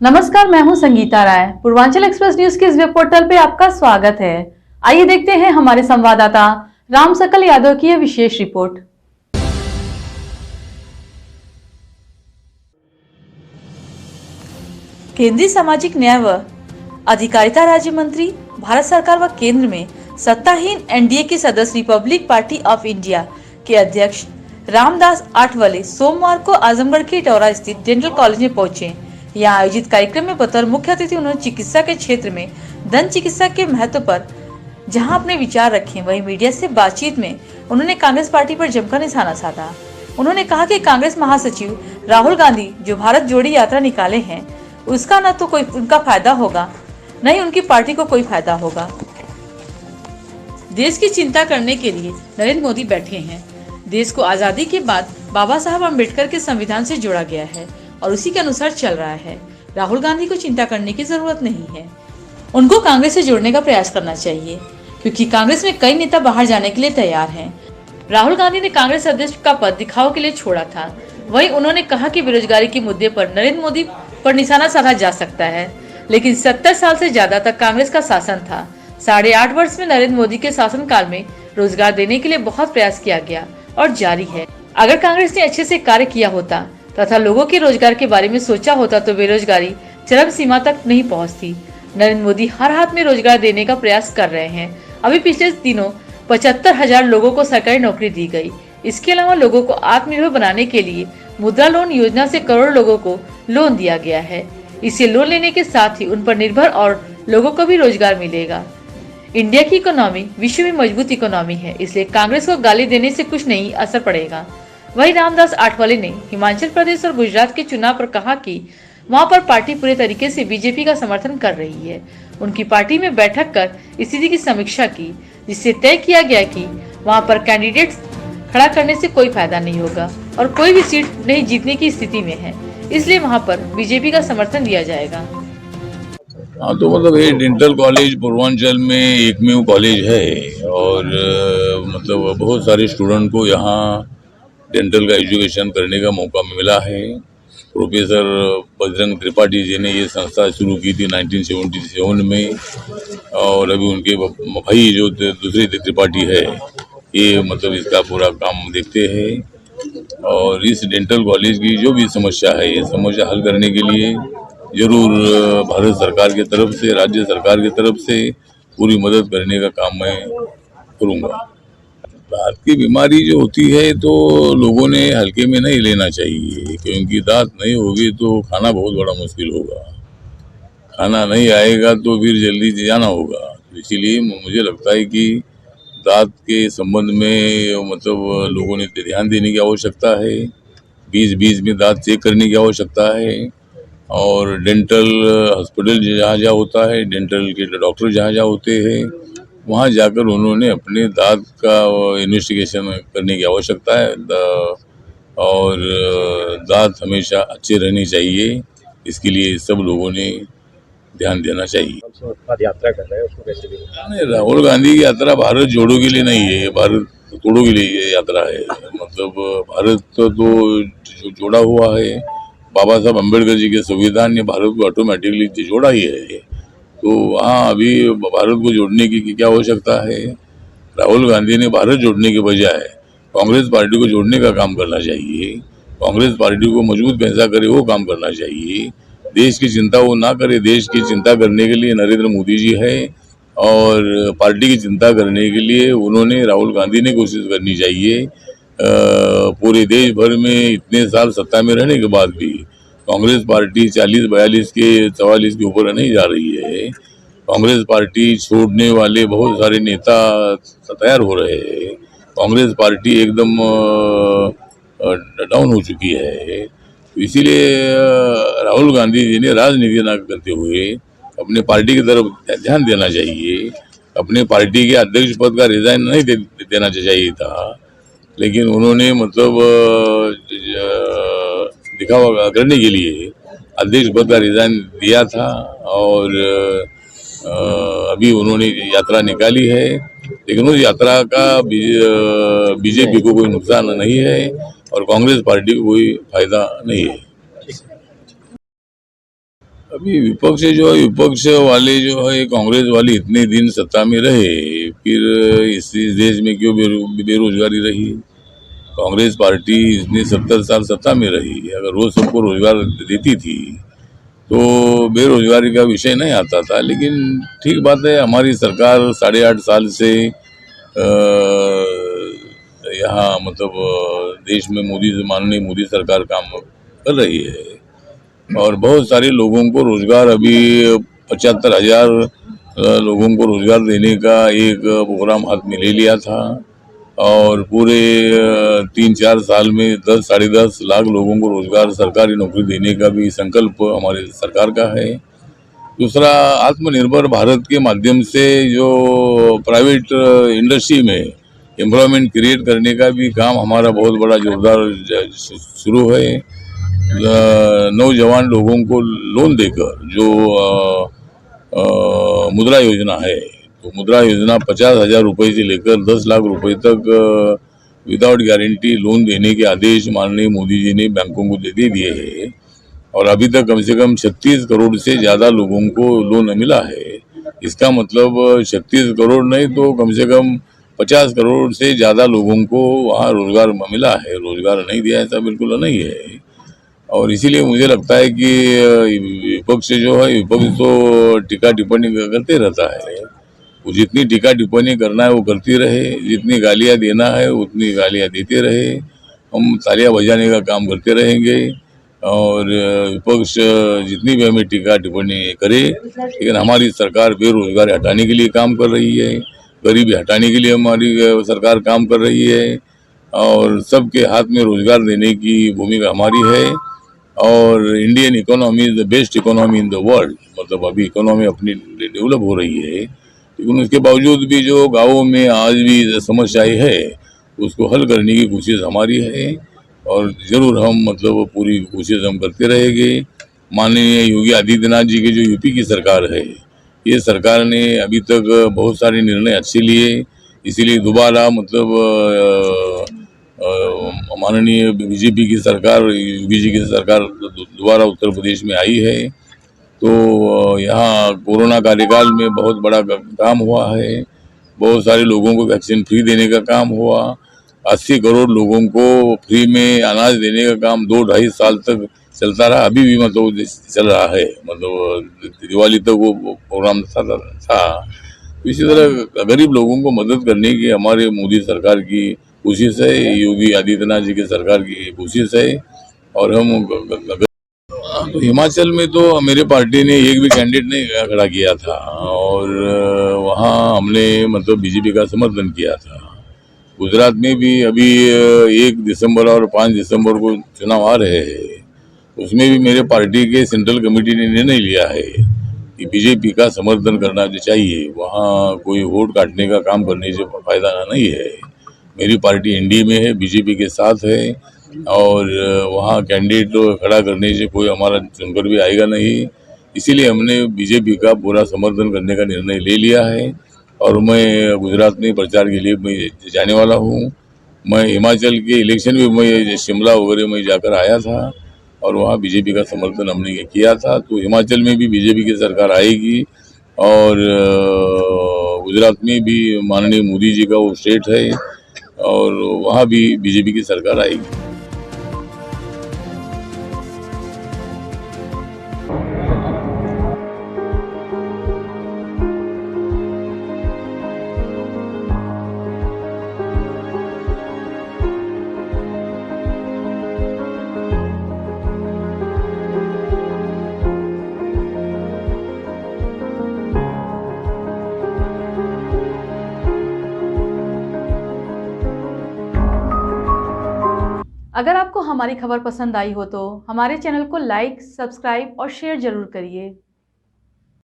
नमस्कार, मैं हूं संगीता राय। पूर्वांचल एक्सप्रेस न्यूज के इस वेब पोर्टल पे आपका स्वागत है। आइए देखते हैं हमारे संवाददाता राम सकल यादव की यह विशेष रिपोर्ट। केंद्रीय सामाजिक न्याय व अधिकारिता राज्य मंत्री, भारत सरकार व केंद्र में सत्ताहीन एनडीए के सदस्य रिपब्लिक पार्टी ऑफ इंडिया के अध्यक्ष रामदास आठवले सोमवार को आजमगढ़ के टोरा स्थित डेंटल कॉलेज में पहुंचे। यहाँ आयोजित कार्यक्रम में बतौर मुख्य अतिथि उन्होंने चिकित्सा के क्षेत्र में दंत चिकित्सा के महत्व पर जहां अपने विचार रखे, वहीं मीडिया से बातचीत में उन्होंने कांग्रेस पार्टी पर जमकर निशाना साधा। उन्होंने कहा कि कांग्रेस महासचिव राहुल गांधी जो भारत जोड़ी यात्रा निकाले हैं, उसका न तो कोई उनका फायदा होगा, न ही उनकी पार्टी को कोई फायदा होगा। देश की चिंता करने के लिए नरेंद्र मोदी बैठे हैं। देश को आजादी के बाद बाबा साहब अम्बेडकर के संविधान से जोड़ा गया है और उसी के अनुसार चल रहा है। राहुल गांधी को चिंता करने की जरूरत नहीं है। उनको कांग्रेस से जोड़ने का प्रयास करना चाहिए, क्योंकि कांग्रेस में कई नेता बाहर जाने के लिए तैयार हैं। राहुल गांधी ने कांग्रेस अध्यक्ष का पद दिखाव के लिए छोड़ा था। वहीं उन्होंने कहा कि बेरोजगारी के मुद्दे पर नरेंद्र मोदी पर निशाना साधा जा सकता है, लेकिन 70 साल से ज्यादा तक कांग्रेस का शासन था। 8.5 वर्ष में नरेंद्र मोदी के शासनकाल में रोजगार देने के लिए बहुत प्रयास किया गया और जारी है। अगर कांग्रेस ने अच्छे से कार्य किया होता तथा लोगों के रोजगार के बारे में सोचा होता तो बेरोजगारी चरम सीमा तक नहीं पहुंचती। नरेंद्र मोदी हर हाथ में रोजगार देने का प्रयास कर रहे हैं। अभी पिछले दिनों 75,000 लोगों को सरकारी नौकरी दी गई। इसके अलावा लोगों को आत्मनिर्भर बनाने के लिए मुद्रा लोन योजना से करोड़ों लोगों को लोन दिया गया है। इसे लोन लेने के साथ ही उन पर निर्भर और लोगों को भी रोजगार मिलेगा। इंडिया की इकोनॉमी विश्व में मजबूत इकोनॉमी है, इसलिए कांग्रेस को गाली देने से कुछ नहीं असर पड़ेगा। वहीं रामदास आठवले ने हिमाचल प्रदेश और गुजरात के चुनाव पर कहा कि वहां पर पार्टी पूरे तरीके से बीजेपी का समर्थन कर रही है। उनकी पार्टी में बैठक कर स्थिति की समीक्षा की, जिससे तय किया गया कि वहां पर कैंडिडेट खड़ा करने से कोई फायदा नहीं होगा और कोई भी सीट नहीं जीतने की स्थिति में है, इसलिए वहां पर बीजेपी का समर्थन दिया जाएगा। हाँ, तो मतलब ये डेंटल कॉलेज पूर्वांचल में एकमेव कॉलेज है और मतलब बहुत सारे स्टूडेंट को यहाँ डेंटल का एजुकेशन करने का मौका मिला है। प्रोफेसर बजरंग त्रिपाठी जी ने ये संस्था शुरू की थी 1977 में, और अभी उनके भाई जो दूसरे त्रिपाठी है, ये मतलब इसका पूरा काम देखते हैं। और इस डेंटल कॉलेज की जो भी समस्या है, ये समस्या हल करने के लिए जरूर भारत सरकार की तरफ से, राज्य सरकार की तरफ से पूरी मदद करने का काम मैं करूँगा। दांत की बीमारी जो होती है तो लोगों ने हल्के में नहीं लेना चाहिए, क्योंकि दांत नहीं होगी तो खाना बहुत बड़ा मुश्किल होगा। खाना नहीं आएगा तो फिर जल्दी जाना होगा। इसीलिए मुझे लगता है कि दांत के संबंध में मतलब लोगों ने ध्यान देने की आवश्यकता है। बीच में दांत चेक करने की आवश्यकता है। और डेंटल हॉस्पिटल जहाँ जहाँ होता है, डेंटल के डॉक्टर जहाँ जहाँ होते हैं, वहाँ जाकर उन्होंने अपने दांत का इन्वेस्टिगेशन करने की आवश्यकता है। और दांत हमेशा अच्छे रहने चाहिए, इसके लिए सब लोगों ने ध्यान देना चाहिए। यात्रा कर रहे हैं उसको कैसे देखते? राहुल गांधी की यात्रा भारत जोड़ो के लिए नहीं है, भारत तोड़ो के लिए ये यात्रा है। मतलब भारत तो जोड़ा हुआ है। बाबा साहब अम्बेडकर जी के संविधान ने भारत को ऑटोमेटिकली जोड़ा ही है। तो वहाँ अभी भारत को जोड़ने की क्या आवश्यकता है? राहुल गांधी ने भारत जोड़ने के बजाय कांग्रेस पार्टी को जोड़ने का काम करना चाहिए। कांग्रेस पार्टी को मजबूत कैसा करे वो काम करना चाहिए। देश की चिंता वो ना करे। देश की चिंता करने के लिए नरेंद्र मोदी जी है, और पार्टी की चिंता करने के लिए उन्होंने राहुल गांधी ने कोशिश करनी चाहिए। पूरे देश भर में इतने साल सत्ता में रहने के बाद भी कांग्रेस पार्टी 40-42 के 44 के ऊपर नहीं जा रही है। कांग्रेस पार्टी छोड़ने वाले बहुत सारे नेता तैयार हो रहे हैं। कांग्रेस पार्टी एकदम डाउन हो चुकी है। तो इसीलिए राहुल गांधी जी ने राजनीति न करते हुए अपने पार्टी की तरफ ध्यान देना चाहिए। अपने पार्टी के अध्यक्ष पद का रिजाइन नहीं देना चाहिए था, लेकिन उन्होंने मतलब दिखावा करने के लिए अध्यक्ष पद का रिजाइन दिया था। और अभी उन्होंने यात्रा निकाली है, लेकिन उस यात्रा का बीजेपी को कोई नुकसान नहीं है और कांग्रेस पार्टी को कोई फायदा नहीं है। अभी विपक्ष जो है, विपक्ष वाले जो है कांग्रेस वाले इतने दिन सत्ता में रहे, फिर इस देश में क्यों बेरोजगारी रही? कांग्रेस पार्टी इतने 70 साल सत्ता में रही, अगर वो सबको रोजगार देती थी तो बेरोजगारी का विषय नहीं आता था। लेकिन ठीक बात है, हमारी सरकार 8.5 साल से यहाँ मतलब देश में माननीय मोदी सरकार काम कर रही है और बहुत सारे लोगों को रोजगार, अभी 75,000 लोगों को रोजगार देने का एक प्रोग्राम हाथ में ले लिया था और पूरे 3-4 साल में 10-10.5 लाख लोगों को रोजगार, सरकारी नौकरी देने का भी संकल्प हमारी सरकार का है। दूसरा, आत्मनिर्भर भारत के माध्यम से जो प्राइवेट इंडस्ट्री में एम्प्लॉयमेंट क्रिएट करने का भी काम हमारा बहुत बड़ा जोरदार शुरू है। नौजवान लोगों को लोन देकर जो मुद्रा योजना है, तो मुद्रा योजना 50,000 रुपये से लेकर 10 लाख रुपए तक विदाउट गारंटी लोन देने के आदेश माननीय मोदी जी ने बैंकों को दे दिए हैं और अभी तक कम से कम 36 करोड़ से ज़्यादा लोगों को लोन मिला है। इसका मतलब 36 करोड़ नहीं तो कम से कम 50 करोड़ से ज़्यादा लोगों को वहाँ रोजगार मिला है। रोजगार नहीं दिया ऐसा बिल्कुल नहीं है और इसीलिए मुझे लगता है कि विपक्ष जो है, विपक्ष तो टीका टिप्पणी करते रहता है। वो जितनी टीका टिप्पणी करना है वो करती रहे, जितनी गालियाँ देना है उतनी गालियाँ देते रहे, हम तालियां बजाने का काम करते रहेंगे और विपक्ष जितनी भी हमें टीका टिप्पणी करे, लेकिन हमारी सरकार बेरोजगारी हटाने के लिए काम कर रही है, गरीबी हटाने के लिए हमारी सरकार काम कर रही है और सबके हाथ में रोजगार देने की भूमिका हमारी है और Indian economy is the best economy in the world. मतलब अभी इकोनॉमी अपनी डेवलप हो रही है, लेकिन उसके बावजूद भी जो गाँवों में आज भी समस्याएं है उसको हल करने की कोशिश हमारी है और ज़रूर हम मतलब पूरी कोशिश हम करते रहेंगे। माननीय योगी आदित्यनाथ जी की जो यूपी की सरकार है, ये सरकार ने अभी तक बहुत सारे निर्णय अच्छे लिए, इसीलिए दोबारा मतलब माननीय बीजेपी की सरकार, योगी जी की सरकार दोबारा उत्तर प्रदेश में आई है। तो यहाँ कोरोना कार्यकाल में बहुत बड़ा काम हुआ है, बहुत सारे लोगों को वैक्सीन फ्री देने का काम हुआ, 80 करोड़ लोगों को फ्री में अनाज देने का काम 2-2.5 साल तक चलता रहा, अभी भी मतलब चल रहा है, मतलब दिवाली तक वो प्रोग्राम था। इसी तरह गरीब लोगों को मदद करने की हमारे मोदी सरकार की कोशिश है, योगी आदित्यनाथ जी की सरकार की कोशिश है और हम तो हिमाचल में तो मेरे पार्टी ने एक भी कैंडिडेट नहीं खड़ा किया था और वहाँ हमने मतलब बीजेपी का समर्थन किया था। गुजरात में भी अभी 1 दिसंबर और 5 दिसंबर को चुनाव आ रहे हैं, उसमें भी मेरे पार्टी के सेंट्रल कमेटी ने निर्णय लिया है कि बीजेपी का समर्थन करना चाहिए। वहाँ कोई वोट काटने का काम करने से फायदा नहीं है। मेरी पार्टी एनडीए में है, बीजेपी के साथ है और वहाँ कैंडिडेट खड़ा करने से कोई हमारा चुनकर भी आएगा नहीं, इसीलिए हमने बीजेपी का पूरा समर्थन करने का निर्णय ले लिया है और मैं गुजरात में प्रचार के लिए मैं जाने वाला हूँ। मैं हिमाचल के इलेक्शन में मैं शिमला वगैरह में जाकर आया था और वहाँ बीजेपी का समर्थन हमने किया था। तो हिमाचल में भी बीजेपी की सरकार आएगी और गुजरात में भी माननीय मोदी जी का वो स्टेट है और वहाँ भी बीजेपी की सरकार आएगी। अगर आपको हमारी खबर पसंद आई हो तो हमारे चैनल को लाइक, सब्सक्राइब और शेयर जरूर करिए।